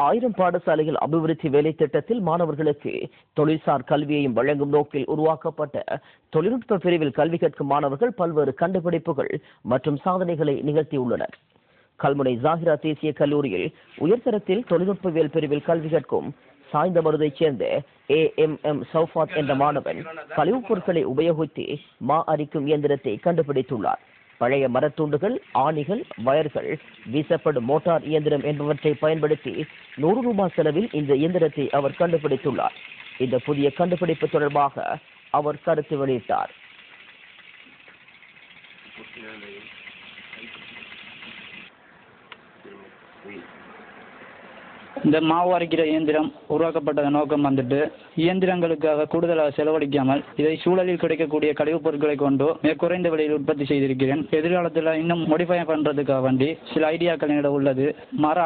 1000 பாடசாலைகள் அபிவிருத்தி வேலை திட்டத்தில் மாணவர்களுக்கு தொழில்சார் கல்வியையும் வழங்கும் நோக்கில் உருவாக்கப்பட்ட தொழில்நுட்ப பிரிவில் கல்வி கற்கும் மாணவர்கள் பல்வேறு கண்டுபிடிப்புகள் மற்றும் சாதனைகளை நிகழ்த்தியுள்ளனர். கல்முனை ஜாகிரா தேசிய கல்லூரியில் உயர்தரத்தில் தொழில்நுட்பவியல் பிரிவில் கல்வி கற்கும் சாய்ந்தமருதைச் சேர்ந்த AMM சௌஃபாத் என்ற மாணவன் கழிவுப் பொருட்களை உபயோகித்து மா அரிக்கும் இயந்திரத்தை கண்டுபிடித்துள்ளார். பழைய மரத்துண்டுகள், ஆணிகள், வயர்கள், வீசப்படும் மோட்டார் இயந்திரம் என்பவற்றை பயன்படுத்தி 100 ரூபாய் செலவில் இந்த இயந்திரத்தை அவர் கண்டுபிடித்துள்ளார். இந்த புதிய கண்டுபிடிப்பு தொடர்பாக அவர் கருத்து வெளியிட்டார். இந்த மாவு அரைக்கிற இயந்திரம் உருவாக்கப்பட்டத நோக்கம் வந்துட்டு இயந்திரங்களுக்காக கூடுதலாக செலவழிக்காமல் இதை சூழலில் கிடைக்கக்கூடிய கழிவுப் பொருட்களை கொண்டு மிக குறைந்த விலையில் உற்பத்தி செய்திருக்கிறேன். எதிர்காலத்தில் இன்னும் மோடிஃபை பண்றதுக்காக வேண்டி சில ஐடியாக்கள் என்னிடம் உள்ளது. மர